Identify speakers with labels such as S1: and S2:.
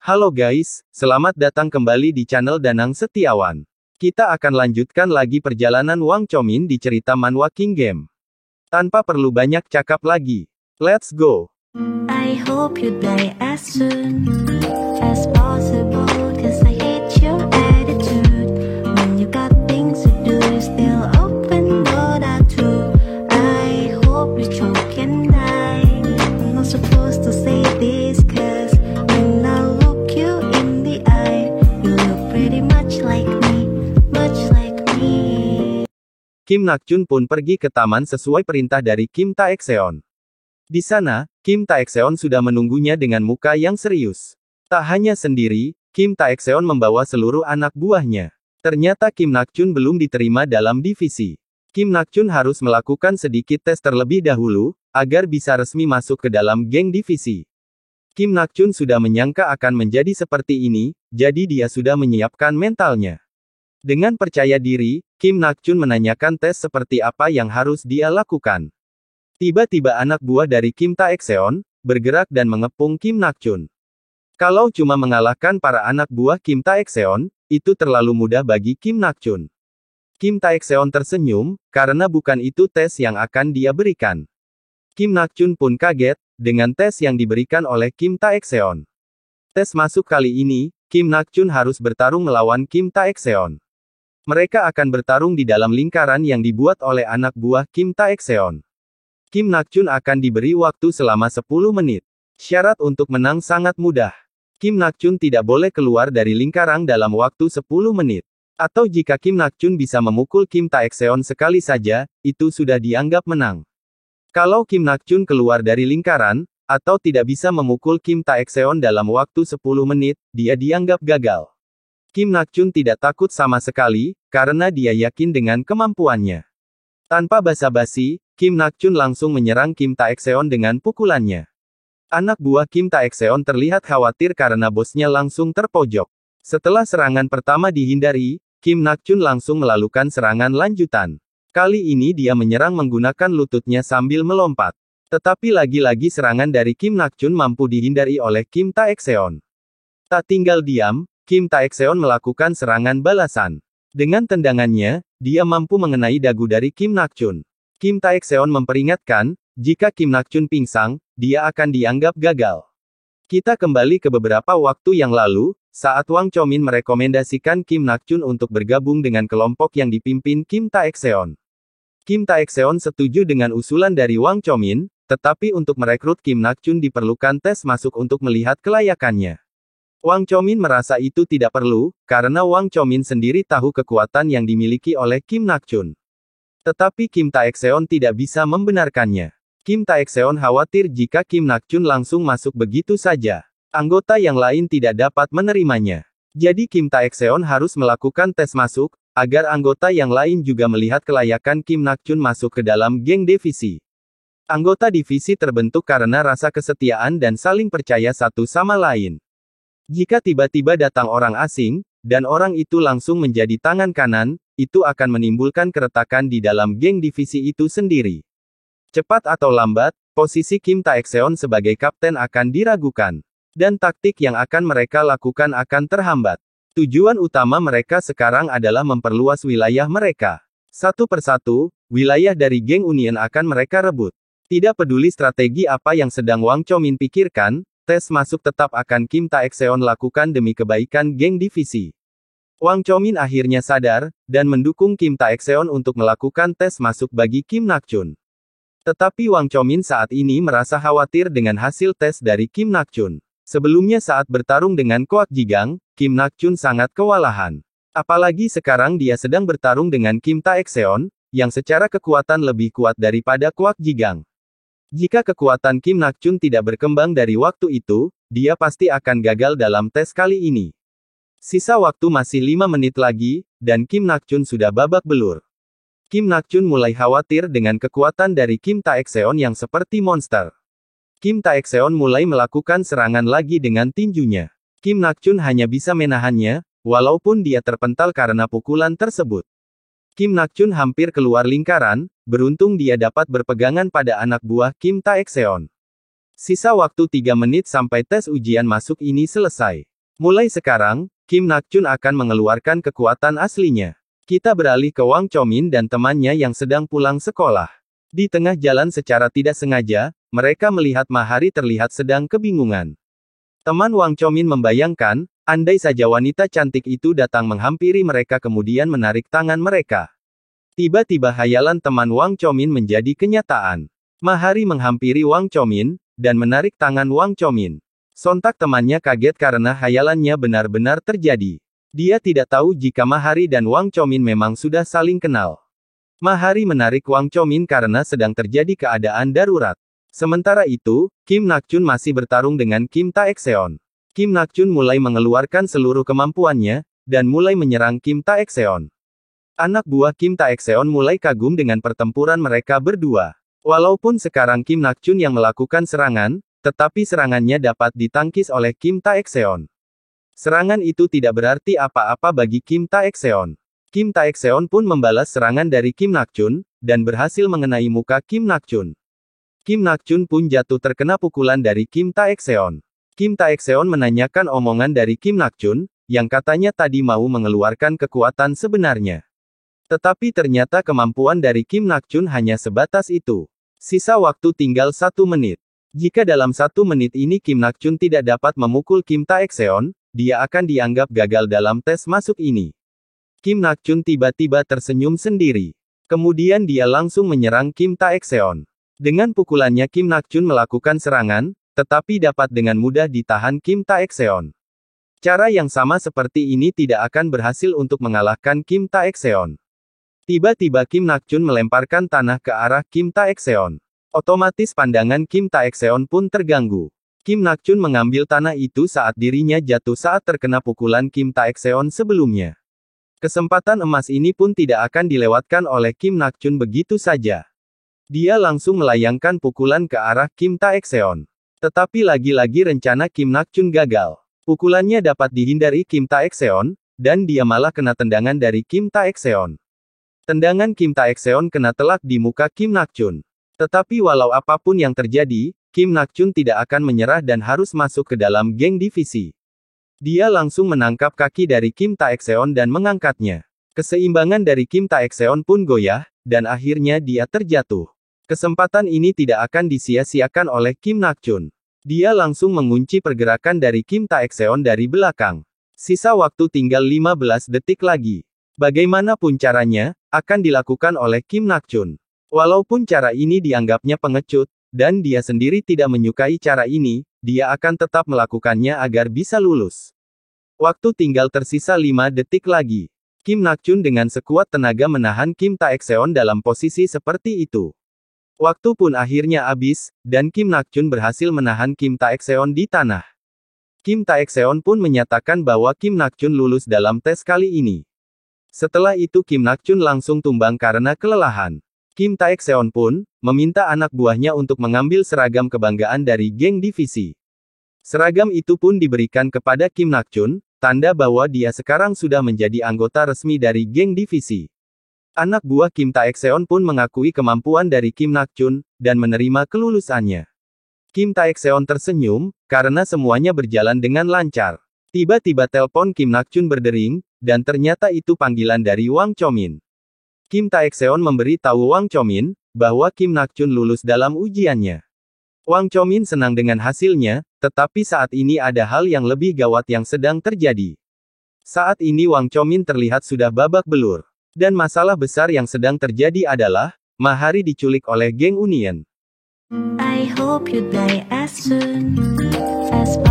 S1: Halo guys, selamat datang kembali di channel Danang Setiawan. Kita akan lanjutkan lagi perjalanan Wang Chomin di cerita manhwa King Game. Tanpa perlu banyak cakap lagi. Let's go!
S2: I hope you die as soon as possible, 'cause I hate your attitude. When you got things to do, you still open door to. I hope you choke and die. I'm not supposed to say this, 'cause when I look you in the eye, you look pretty much like me, much like me.
S1: Kim Nakjun pun pergi ke taman sesuai perintah dari Kim Taekseon. Di sana, Kim Taekseon sudah menunggunya dengan muka yang serius. Tak hanya sendiri, Kim Taekseon membawa seluruh anak buahnya. Ternyata Kim Nakjun belum diterima dalam divisi. Kim Nakjun harus melakukan sedikit tes terlebih dahulu, agar bisa resmi masuk ke dalam geng divisi. Kim Nakjun sudah menyangka akan menjadi seperti ini, jadi dia sudah menyiapkan mentalnya. Dengan percaya diri, Kim Nakjun menanyakan tes seperti apa yang harus dia lakukan. Tiba-tiba anak buah dari Kim Taekseon bergerak dan mengepung Kim Nakjun. Kalau cuma mengalahkan para anak buah Kim Taekseon, itu terlalu mudah bagi Kim Nakjun. Kim Taekseon tersenyum, karena bukan itu tes yang akan dia berikan. Kim Nakjun pun kaget dengan tes yang diberikan oleh Kim Taekseon. Tes masuk kali ini, Kim Nakjun harus bertarung melawan Kim Taekseon. Mereka akan bertarung di dalam lingkaran yang dibuat oleh anak buah Kim Taekseon. Kim Nakjun akan diberi waktu selama 10 menit. Syarat untuk menang sangat mudah. Kim Nakjun tidak boleh keluar dari lingkaran dalam waktu 10 menit. Atau jika Kim Nakjun bisa memukul Kim Taekseon sekali saja, itu sudah dianggap menang. Kalau Kim Nakjun keluar dari lingkaran, atau tidak bisa memukul Kim Taekseon dalam waktu 10 menit, dia dianggap gagal. Kim Nakjun tidak takut sama sekali, karena dia yakin dengan kemampuannya. Tanpa basa-basi, Kim Nakjun langsung menyerang Kim Taekseon dengan pukulannya. Anak buah Kim Taekseon terlihat khawatir karena bosnya langsung terpojok. Setelah serangan pertama dihindari, Kim Nakjun langsung melakukan serangan lanjutan. Kali ini dia menyerang menggunakan lututnya sambil melompat. Tetapi lagi-lagi serangan dari Kim Nakjun mampu dihindari oleh Kim Taekseon. Tak tinggal diam, Kim Taekseon melakukan serangan balasan. Dengan tendangannya, dia mampu mengenai dagu dari Kim Nakjun. Kim Taekseon memperingatkan, jika Kim Nakjun pingsan, dia akan dianggap gagal. Kita kembali ke beberapa waktu yang lalu, saat Wang Chomin merekomendasikan Kim Nakjun untuk bergabung dengan kelompok yang dipimpin Kim Taekseon. Kim Taekseon setuju dengan usulan dari Wang Chomin, tetapi untuk merekrut Kim Nakjun diperlukan tes masuk untuk melihat kelayakannya. Wang Chomin merasa itu tidak perlu, karena Wang Chomin sendiri tahu kekuatan yang dimiliki oleh Kim Nakjun. Tetapi Kim Taekseon tidak bisa membenarkannya. Kim Taekseon khawatir jika Kim Nakjun langsung masuk begitu saja. Anggota yang lain tidak dapat menerimanya. Jadi Kim Taekseon harus melakukan tes masuk, agar anggota yang lain juga melihat kelayakan Kim Nakjun masuk ke dalam geng divisi. Anggota divisi terbentuk karena rasa kesetiaan dan saling percaya satu sama lain. Jika tiba-tiba datang orang asing, dan orang itu langsung menjadi tangan kanan, itu akan menimbulkan keretakan di dalam geng divisi itu sendiri. Cepat atau lambat, posisi Kim Taekseon sebagai kapten akan diragukan. Dan taktik yang akan mereka lakukan akan terhambat. Tujuan utama mereka sekarang adalah memperluas wilayah mereka. Satu persatu, wilayah dari geng Union akan mereka rebut. Tidak peduli strategi apa yang sedang Wang Chomin pikirkan, tes masuk tetap akan Kim Taekseon lakukan demi kebaikan geng divisi. Wang Chomin akhirnya sadar, dan mendukung Kim Taekseon untuk melakukan tes masuk bagi Kim Nakjun. Tetapi Wang Chomin saat ini merasa khawatir dengan hasil tes dari Kim Nakjun. Sebelumnya saat bertarung dengan Kwak Jigang, Kim Nakjun sangat kewalahan. Apalagi sekarang dia sedang bertarung dengan Kim Taekseon, yang secara kekuatan lebih kuat daripada Kwak Jigang. Jika kekuatan Kim Nakjun tidak berkembang dari waktu itu, dia pasti akan gagal dalam tes kali ini. Sisa waktu masih 5 menit lagi, dan Kim Nakjun sudah babak belur. Kim Nakjun mulai khawatir dengan kekuatan dari Kim Taekseon yang seperti monster. Kim Taekseon mulai melakukan serangan lagi dengan tinjunya. Kim Nakjun hanya bisa menahannya, walaupun dia terpental karena pukulan tersebut. Kim Nakjun hampir keluar lingkaran, beruntung dia dapat berpegangan pada anak buah Kim Taekseon. Sisa waktu 3 menit sampai tes ujian masuk ini selesai. Mulai sekarang, Kim Nakchun akan mengeluarkan kekuatan aslinya. Kita beralih ke Wang Chomin dan temannya yang sedang pulang sekolah. Di tengah jalan secara tidak sengaja, mereka melihat Mahari terlihat sedang kebingungan. Teman Wang Chomin membayangkan, andai saja wanita cantik itu datang menghampiri mereka kemudian menarik tangan mereka. Tiba-tiba hayalan teman Wang Chomin menjadi kenyataan. Mahari menghampiri Wang Chomin, dan menarik tangan Wang Chomin. Sontak temannya kaget karena hayalannya benar-benar terjadi. Dia tidak tahu jika Mahari dan Wang Chomin memang sudah saling kenal. Mahari menarik Wang Chomin karena sedang terjadi keadaan darurat. Sementara itu, Kim Nakchun masih bertarung dengan Kim Taekseon. Kim Nakchun mulai mengeluarkan seluruh kemampuannya, dan mulai menyerang Kim Taekseon. Anak buah Kim Taekseon mulai kagum dengan pertempuran mereka berdua. Walaupun sekarang Kim Nakchun yang melakukan serangan, tetapi serangannya dapat ditangkis oleh Kim Taekseon. Serangan itu tidak berarti apa-apa bagi Kim Taekseon. Kim Taekseon pun membalas serangan dari Kim Nakchun, dan berhasil mengenai muka Kim Nakchun. Kim Nakchun pun jatuh terkena pukulan dari Kim Taekseon. Kim Taekseon menanyakan omongan dari Kim Nakchun, yang katanya tadi mau mengeluarkan kekuatan sebenarnya. Tetapi ternyata kemampuan dari Kim Nakchun hanya sebatas itu. Sisa waktu tinggal 1 menit. Jika dalam 1 menit ini Kim Nakchun tidak dapat memukul Kim Taekseon, dia akan dianggap gagal dalam tes masuk ini. Kim Nakchun tiba-tiba tersenyum sendiri. Kemudian dia langsung menyerang Kim Taekseon. Dengan pukulannya Kim Nakchun melakukan serangan, tetapi dapat dengan mudah ditahan Kim Taekseon. Cara yang sama seperti ini tidak akan berhasil untuk mengalahkan Kim Taekseon. Tiba-tiba Kim Nakchun melemparkan tanah ke arah Kim Taekseon. Otomatis pandangan Kim Taekseon pun terganggu. Kim Nakchun mengambil tanah itu saat dirinya jatuh saat terkena pukulan Kim Taekseon sebelumnya. Kesempatan emas ini pun tidak akan dilewatkan oleh Kim Nakchun begitu saja. Dia langsung melayangkan pukulan ke arah Kim Taekseon. Tetapi lagi-lagi rencana Kim Nakchun gagal. Pukulannya dapat dihindari Kim Taekseon, dan dia malah kena tendangan dari Kim Taekseon. Tendangan Kim Taekseon kena telak di muka Kim Nakchun. Tetapi walau apapun yang terjadi, Kim Nakchun tidak akan menyerah dan harus masuk ke dalam geng divisi. Dia langsung menangkap kaki dari Kim Taekseon dan mengangkatnya. Keseimbangan dari Kim Taekseon pun goyah, dan akhirnya dia terjatuh. Kesempatan ini tidak akan disia-siakan oleh Kim Nakchun. Dia langsung mengunci pergerakan dari Kim Taekseon dari belakang. Sisa waktu tinggal 15 detik lagi. Bagaimanapun caranya, akan dilakukan oleh Kim Nakchun. Walaupun cara ini dianggapnya pengecut, dan dia sendiri tidak menyukai cara ini, dia akan tetap melakukannya agar bisa lulus. Waktu tinggal tersisa 5 detik lagi. Kim Nakchun dengan sekuat tenaga menahan Kim Taekseon dalam posisi seperti itu. Waktu pun akhirnya habis, dan Kim Nakchun berhasil menahan Kim Taekseon di tanah. Kim Taekseon pun menyatakan bahwa Kim Nakchun lulus dalam tes kali ini. Setelah itu Kim Nakchun langsung tumbang karena kelelahan. Kim Taekseon pun meminta anak buahnya untuk mengambil seragam kebanggaan dari geng divisi. Seragam itu pun diberikan kepada Kim Nakchun, tanda bahwa dia sekarang sudah menjadi anggota resmi dari geng divisi. Anak buah Kim Taekseon pun mengakui kemampuan dari Kim Nakchun, dan menerima kelulusannya. Kim Taekseon tersenyum, karena semuanya berjalan dengan lancar. Tiba-tiba telepon Kim Nakchun berdering, dan ternyata itu panggilan dari Wang Chomin. Kim Taekseon memberi tahu Wang Chomin, bahwa Kim Nakchun lulus dalam ujiannya. Wang Chomin senang dengan hasilnya, tetapi saat ini ada hal yang lebih gawat yang sedang terjadi. Saat ini Wang Chomin terlihat sudah babak belur. Dan masalah besar yang sedang terjadi adalah, Mahari diculik oleh geng Union.
S2: I hope you die as soon as